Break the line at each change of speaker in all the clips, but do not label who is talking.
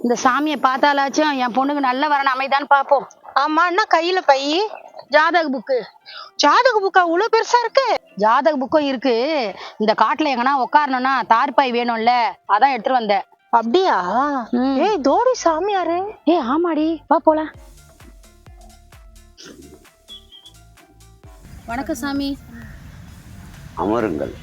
இந்த சாமியை பார்த்தாலாச்சும் என் பொண்ணுக்கு நல்ல வரணும் அமைதான்னு பாப்போம்.
ஆமா, என்ன கையில பை?
ஜாதக புக்கு.
ஜாதக புக்கா இவ்வளவு பெருசா இருக்கு?
ஜாதக புக்கும் இருக்கு. இந்த காட்டுல எங்கன்னா உட்காரணும்னா தார்பாய் வேணும்ல, அதான் எடுத்துட்டு வந்தேன்.
அப்படியா? ஏய் தோடி சாமியாரு.
ஆமாடி, வா போலாம். வணக்கம் சாமி.
அமருங்கள்.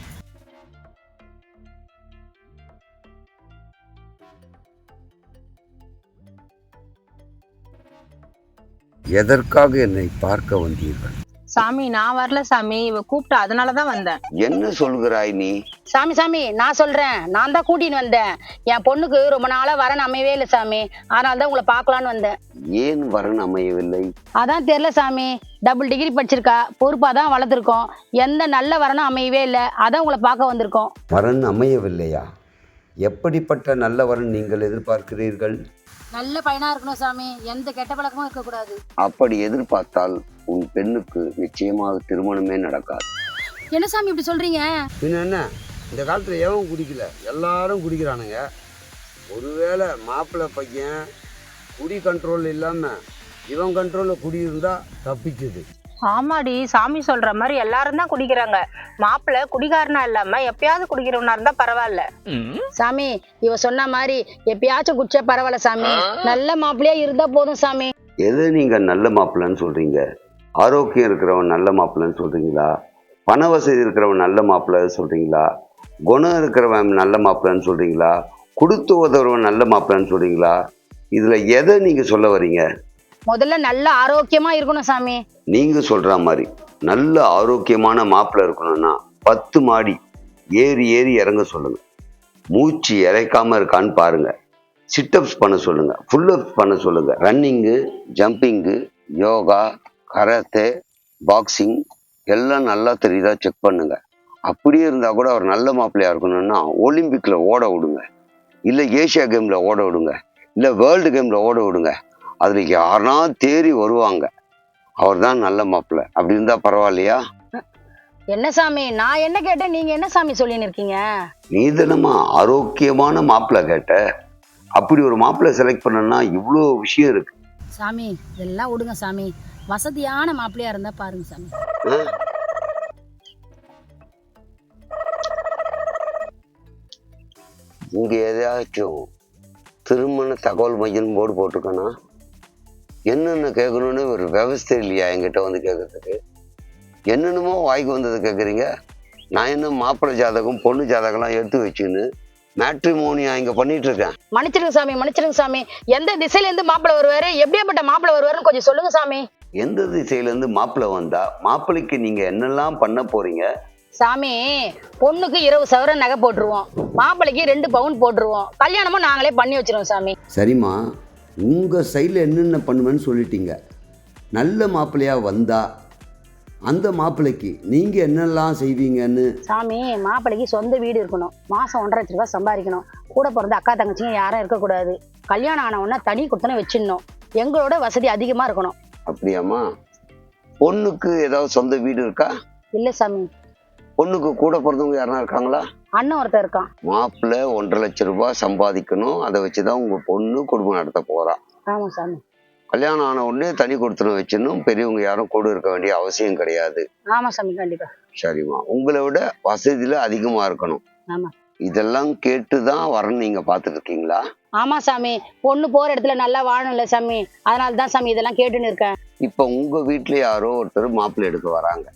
எதற்காக என்னை பார்க்க வந்தீர்கள்?
சாமி நான் வரல சாமி, இவ கூப்பிட்டா அதனாலதான் வந்தேன்.
என்ன சொல்கிறாய் நீ?
சாமி நான் சொல்றேன், நான் தான் கூட்டின்னு வந்தேன். என் பொண்ணுக்கு ரொம்ப நாளா வரன் அமையவே இல்லை சாமி, அதனாலதான் உங்களை பார்க்கலான்னு வந்தேன்.
ஏன் வரன் அமையவில்லை?
அதான் தெரியல சாமி. டபுள் டிகிரி படிச்சிருக்கா, பொறுப்பா தான் வளர்த்துருக்கோம். எந்த நல்ல வரனும் அமையவே இல்லை, அதான் உங்களை பார்க்க வந்திருக்கோம்.
வரன் அமையவில்லையா? எப்படிப்பட்ட நல்ல வரன் நீங்கள் எதிர்பார்க்கிறீர்கள்?
நல்ல பையனா இருக்கணும் சாமி, எந்த கெட்ட பழக்கமும் இருக்கக்கூடாது.
அப்படி எதிர்பார்த்தால் உன் பெண்ணுக்கு நிச்சயமாக திருமணமே நடக்காது.
என்ன சாமி இப்படி சொல்றீங்க?
என்ன இந்த காலத்தில் எவன் குடிக்கல, எல்லாரும் குடிக்கிறானுங்க. ஒருவேளை மாப்பிள்ளை பையன் குடி கண்ட்ரோல் இல்லாமல் இவன் கண்ட்ரோலில் குடி இருந்தால் தப்பிக்குது.
ஆமாடி, சாமி சொல்ற மாதிரி எல்லாரும் தான் குடிக்கிறாங்க. மாப்பிள்ளை குடிகாரனா இல்லாம எப்பயாவது குடிக்கிறவனா இருந்தா பரவாயில்ல.
சாமி இவ சொன்ன மாதிரி எப்பயாச்சும் குடிச்சா பரவாயில்ல சாமி, நல்ல மாப்பிள்ளையா இருந்தா போதும் சாமி.
எது நீங்க நல்ல மாப்பிள்ளைன்னு சொல்றீங்க? ஆரோக்கியம் இருக்கிறவன் நல்ல மாப்பிள்ளைன்னு சொல்றீங்களா? பண வசதி இருக்கிறவன் நல்ல மாப்பிள்ளை சொல்றீங்களா? குணம் இருக்கிறவன் நல்ல மாப்பிள்ளைன்னு சொல்றீங்களா? கொடுத்து உதவுறவன் நல்ல மாப்பிள்ளைன்னு சொல்றீங்களா? இதுல எதை நீங்க சொல்ல வரீங்க?
முதல்ல நல்ல ஆரோக்கியமா இருக்கணும் சாமி.
நீங்க சொல்ற மாதிரி நல்ல ஆரோக்கியமான மாப்பிள்ளை இருக்கணும்னா 10 மாடி ஏறி ஏறி இறங்க சொல்லுங்க. மூச்சு இறைக்காம இருக்கான்னு பாருங்க. சிட்டப்ஸ் பண்ண சொல்லுங்க, ஃபுல்லப்ஸ் பண்ண சொல்லுங்க. Running, jumping, yoga, karate, boxing எல்லாம் நல்லா தெரியுதா செக் பண்ணுங்க. அப்படியே இருந்தால் கூட அவர் நல்ல மாப்பிள்ளையா இருக்கணும்னா ஒலிம்பிக்ல ஓட விடுங்க, இல்லை ஏஷியா கேம்ல ஓட விடுங்க, இல்லை வேர்ல்டு கேம்ல ஓட விடுங்க. அதுல யாருனா தேறி வருவாங்க, அவர் தான் நல்ல மாப்பிள்ளை. அப்படி இருந்தா பரவாயில்லையா?
என்ன சாமி நான் என்ன கேட்டேன், நீங்க என்ன சாமி சொல்லின்னு இருக்கீங்க?
நீ தினமா ஆரோக்கியமான மாப்பிள்ளை கேட்ட. அப்படி ஒரு மாப்பிள்ளை செலக்ட் பண்ணனா இவ்வளோ விஷயம் இருக்கு
சாமி. இதெல்லாம் விடுங்க சாமி, வசதியான மாப்பிள்ளையா இருந்தா பாருங்க சாமி.
இங்க எதாச்சும் திருமண தகவல் மையம் போர்டு போட்டிருக்கேனா? என்னென்ன கேட்கணும்னு ஒரு விவசாய இல்லையா என்கிட்ட வந்து கேட்கறதுக்கு? என்னென்னமோ வாய்க்கு வந்தது கேட்குறீங்க. நான் என்ன மாப்பிள்ளை ஜாதகம் பொண்ணு ஜாதகம்லாம் எடுத்து வச்சுன்னு மேட்ரிமோனியா இங்கே பண்ணிட்டு இருக்கேன்.
மன்னிச்சிருங்க சாமி. எந்த திசையில இருந்து மாப்பிள்ளை வருவாரு, எப்படியாப்பட்ட மாப்பிள்ளை வருவாருன்னு கொஞ்சம் சொல்லுங்க சாமி.
எந்த திசையிலேருந்து மாப்பிள்ளை வந்தா மாப்பிள்ளைக்கு நீங்க என்னெல்லாம் பண்ண போறீங்க?
சாமி பொண்ணுக்கு 20 சவரன் நகை போட்டுருவோம், மாப்பிள்ளைக்கு 2 பவுன் போட்டுருவோம், கல்யாணமும் நாங்களே பண்ணி வச்சிருவோம் சாமி.
சரிம்மா, உங்கள் சைடில் என்னென்ன பண்ணுவேன்னு சொல்லிட்டீங்க. நல்ல மாப்பிள்ளையா வந்தா அந்த மாப்பிள்ளைக்கு நீங்கள் என்னெல்லாம் செய்வீங்கன்னு?
சாமி மாப்பிள்ளைக்கு சொந்த வீடு இருக்கணும், மாதம் 1.5 லட்ச ரூபாய் சம்பாதிக்கணும், கூட பிறந்த அக்கா தங்கச்சிங்க யாரும் இருக்கக்கூடாது, கல்யாணம் ஆனவுடனே தனி கொடுத்தன வச்சிடணும், எங்களோட வசதி அதிகமாக இருக்கணும்.
அப்படியாம்மா? பொண்ணுக்கு ஏதாவது சொந்த வீடு இருக்கா?
இல்லை சாமி.
பொண்ணுக்கு கூட பிறந்தவங்க யாருனா இருக்காங்களா?
அண்ணன் ஒருத்தர் இருக்கான்.
மாப்பிள்ளை 1.5 லட்ச ரூபாய் சம்பாதிக்கணும், அதை வச்சுதான் உங்க பொண்ணு குடும்பம் நடத்த போறா.
ஆமா சாமி.
கல்யாணம் ஆன உடனே தனி கொடுத்துன வச்சிடணும், பெரியவங்க யாரும் கூட இருக்க வேண்டிய அவசியம் கிடையாது.
ஆமா சாமி, கண்டிப்பா.
சரிம்மா, உங்களை விட வசதியில அதிகமா இருக்கணும்.
ஆமா.
இதெல்லாம் கேட்டுதான் வரணும் நீங்க பாத்துட்டு இருக்கீங்களா?
ஆமா சாமி, பொண்ணு போற இடத்துல நல்லா வாழணும்ல சாமி, அதனால தான் சாமி இதெல்லாம் கேட்டுன்னு இருக்கேன்.
இப்ப உங்க வீட்டுல யாரோ ஒருத்தர் மாப்பிள்ளை எடுக்க வராங்க.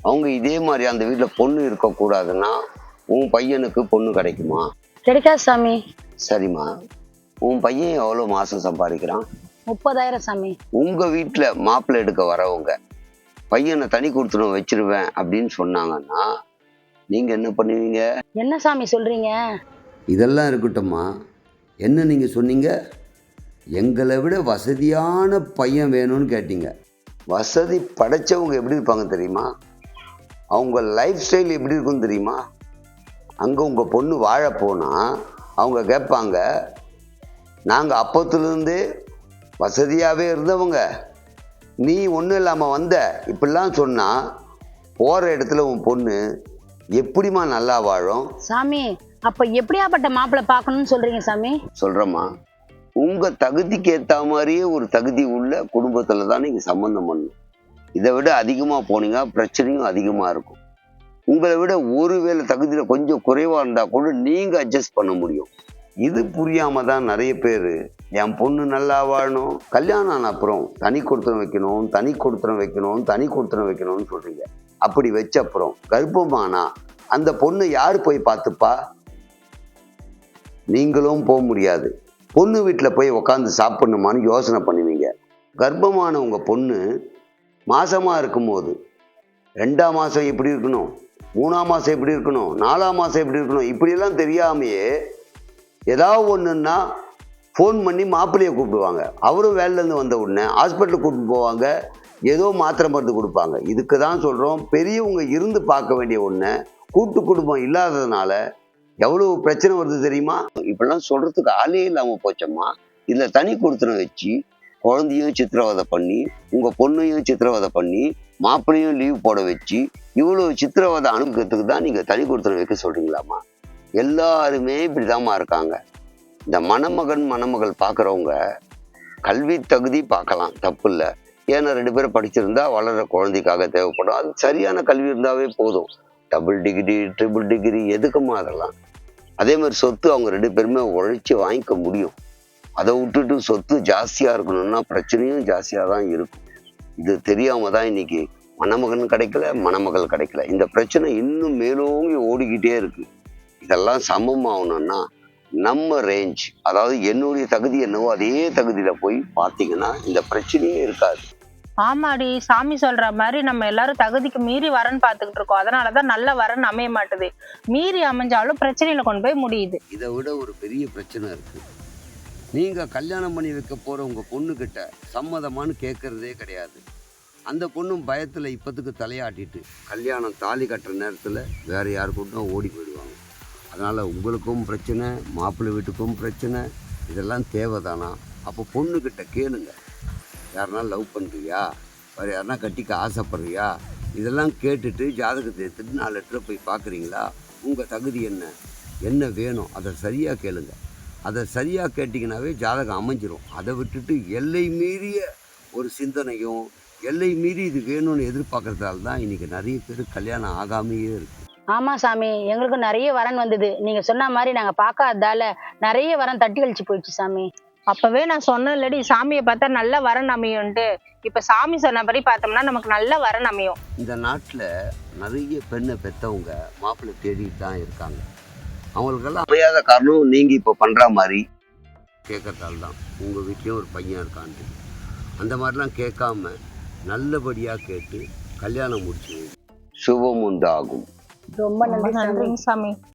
அவங்க இதே மாதிரி அந்த வீட்டுல பொண்ணு இருக்க கூடாதுன்னா உன் பையனுக்கு பொண்ணு கிடைக்குமா?
கிடைக்காது சாமி.
சரிம்மா, உன் பையன் எவ்வளவு மாசம் சம்பாதிக்கிறான்?
30,000 சாமி.
உங்க வீட்டுல மாப்பிள்ளை எடுக்க வரவங்க பையனை தனி கொடுத்துடும் வச்சிருவேன் அப்படின்னு சொன்னாங்கன்னா நீங்க என்ன பண்ணுவீங்க?
என்ன சாமி சொல்றீங்க?
இதெல்லாம் இருக்கட்டும்மா, என்ன நீங்க சொன்னீங்க? எங்களை விட வசதியான பையன் வேணும்னு கேட்டீங்க. வசதி படைச்சவங்க எப்படி இருப்பாங்க தெரியுமா? அவங்க லைஃப் ஸ்டைல் எப்படி இருக்குன்னு தெரியுமா? அங்கே உங்கள் பொண்ணு வாழ போனால் அவங்க கேட்பாங்க, நாங்கள் அப்பத்துலேருந்தே வசதியாகவே இருந்தவங்க, நீ ஒன்றும் இல்லாமல் வந்த, இப்படிலாம் சொன்னால் போகிற இடத்துல உன் பொண்ணு எப்படிமா நல்லா வாழும்?
சாமி அப்ப எப்படியாப்பட்ட மாப்பிள்ளை பார்க்கணும்னு சொல்றீங்க சாமி?
சொல்கிறேம்மா, உங்கள் தகுதிக்கு ஏற்ற மாதிரியே ஒரு தகுதி உள்ள குடும்பத்தில் தான் நீங்கள் சம்மந்தம் பண்ணணும். இதை விட அதிகமாக போனீங்க பிரச்சனையும் அதிகமாக இருக்கும். உங்களை விட ஒருவேளை தகுதியில் கொஞ்சம் குறைவாக இருந்தால் கூட நீங்கள் அட்ஜஸ்ட் பண்ண முடியும். இது புரியாமல் தான் நிறைய பேர் என் பொண்ணு நல்லா வாழணும், கல்யாணம் ஆன அப்புறம் தனி கொடுத்தனம் வைக்கணும், தனி கொடுத்தனம் வைக்கணும், தனி கொடுத்தனம் வைக்கணும்னு சொல்கிறீங்க. அப்படி வச்ச அப்புறம் கர்ப்பமானா அந்த பொண்ணு யார் போய் பார்த்துப்பா? நீங்களும் போக முடியாது. பொண்ணு வீட்டில் போய் உக்காந்து சாப்பிடணுமான்னு யோசனை பண்ணுவீங்க. கர்ப்பமான உங்கள் பொண்ணு மாசமாக இருக்கும்போது 2ஆம் மாதம் எப்படி இருக்கணும், 3ஆம் மாதம் எப்படி இருக்கணும், 4ஆம் மாதம் எப்படி இருக்கணும், இப்படியெல்லாம் தெரியாமையே ஏதாவது ஒன்றுன்னா ஃபோன் பண்ணி மாப்பிள்ளையை கூப்பிடுவாங்க. அவரும் வேலையிலேருந்து வந்த உடனே ஹாஸ்பிட்டலுக்கு கூப்பிட்டு போவாங்க, ஏதோ மாத்திரை மருந்து கொடுப்பாங்க. இதுக்கு தான் சொல்கிறோம், பெரியவங்க இருந்து பார்க்க வேண்டிய ஒன்று கூட்டு குடும்பம் இல்லாததுனால எவ்வளோ பிரச்சனை வருது தெரியுமா? இப்படிலாம் சொல்கிறதுக்கு ஆளே இல்லாமல் போச்சம்மா. இதில் தனி கொடுத்தனம் வச்சு குழந்தையும் சித்திரவதை பண்ணி, உங்கள் பொண்ணையும் சித்திரவதை பண்ணி, மாப்பிள்ளையும் லீவ் போட வச்சு, இவ்வளோ சித்திரவதை அனுப்புறதுக்கு தான் நீங்கள் தனி கொடுத்தனம் வைக்க சொல்கிறீங்களாம்மா? எல்லாருமே இப்படிதாம்மா இருக்காங்க. இந்த மணமகள் பார்க்குறவங்க கல்வி தகுதி பார்க்கலாம், தப்பு இல்லை. ஏன்னா 2 பேரும் படிச்சிருந்தா வளர்கிற குழந்தைக்காக தேவைப்படும். அது சரியான கல்வி இருந்தாவே போதும். டபுள் டிகிரி, ட்ரிபிள் டிகிரி எதுக்குமா அதெல்லாம்? அதே மாதிரி சொத்து அவங்க 2 பேருமே உழைச்சி வாங்கிக்க முடியும். அதை விட்டுட்டு சொத்து ஜாஸ்தியாக இருக்கணும்னா பிரச்சனையும் ஜாஸ்தியாக தான் இருக்கும். இது தெரியாமல் தான் இன்னைக்கு மணமகன் கிடைக்கல, மணமகள் கிடைக்கல. இந்த பிரச்சனை இன்னும் மேலோங்கி ஓடிக்கிட்டே இருக்கு. இதெல்லாம் சமமாகணும்னா நம்ம ரேஞ்ச், அதாவது என்னுடைய தகுதி என்னவோ அதே தகுதியில் போய் பார்த்தீங்கன்னா இந்த பிரச்சனையே இருக்காது.
ஆமாடி, சாமி சொல்ற மாதிரி நம்ம எல்லாரும் தகுதிக்கு மீறி வரன்னு பார்த்துக்கிட்டு இருக்கோம். அதனாலதான் நல்ல வரன் அமைய மாட்டுது. மீறி அமைஞ்சாலும் பிரச்சனையில கொண்டு போய் முடியுது.
இதை விட ஒரு பெரிய பிரச்சனை இருக்கு. நீங்கள் கல்யாணம் பண்ணி வைக்க போகிற உங்கள் பொண்ணுக்கிட்ட சம்மதமானு கேட்குறதே கிடையாது. அந்த பொண்ணும் பயத்தில் இப்போத்துக்கு தலையாட்டிட்டு கல்யாணம் தாலி கட்டுற நேரத்தில் வேறு யாருக்கூட்டும் ஓடி போயிடுவாங்க. அதனால் உங்களுக்கும் பிரச்சனை, மாப்பிள்ளை வீட்டுக்கும் பிரச்சனை. இதெல்லாம் தேவைதானா? அப்போ பொண்ணுக்கிட்ட கேளுங்க, யாருனா லவ் பண்ணுறியா, வேறு யாருனா கட்டிக்க ஆசைப்படுறியா? இதெல்லாம் கேட்டுட்டு ஜாதகத்தை எடுத்துட்டு 4 லெட்டரை போய் பார்க்குறீங்களா? உங்கள் தகுதி என்ன வேணும் அதை சரியாக கேளுங்க. அதை சரியாக கேட்டிங்கனாவே ஜாதகம் அமைஞ்சிரும். அதை விட்டுட்டு எல்லை மீறிய ஒரு சிந்தனையும் எல்லை மீறி இது வேணும்னு எதிர்பார்க்கறதால தான் இன்றைக்கி நிறைய பேர் கல்யாணம் ஆகாமையே இருக்குது.
ஆமா சாமி, எங்களுக்கு நிறைய வரன் வந்தது. நீங்க சொன்ன மாதிரி நாங்க பார்க்காததால நிறைய வரன் தட்டி கழிச்சு போயிடுச்சு சாமி.
அப்பவே நான் சொன்னேன் இல்லடி, சாமியை பார்த்தா நல்ல வரன் அமையும்ட்டு. இப்ப சாமி சொன்னபடி பார்த்தோம்னா நமக்கு நல்ல வரன் அமையும்.
இந்த நாட்டில் நிறைய பெண்ணை பெற்றவங்க மாப்பிள்ளை தேடிட்டு தான் இருக்காங்க. அவங்களுக்கெல்லாம்
அமையாத காரணம் நீங்கள் இப்போ பண்ணுற மாதிரி
கேட்கறதால தான். உங்கள் வீட்லேயும் ஒரு பையன் இருக்கான்ட்டு அந்த மாதிரிலாம் கேட்காம நல்லபடியாக கேட்டு கல்யாணம் முடிச்சு
சுபம் உண்டாகும்.
ரொம்ப நன்றி சாமி.
நன்றிங்க சாமி.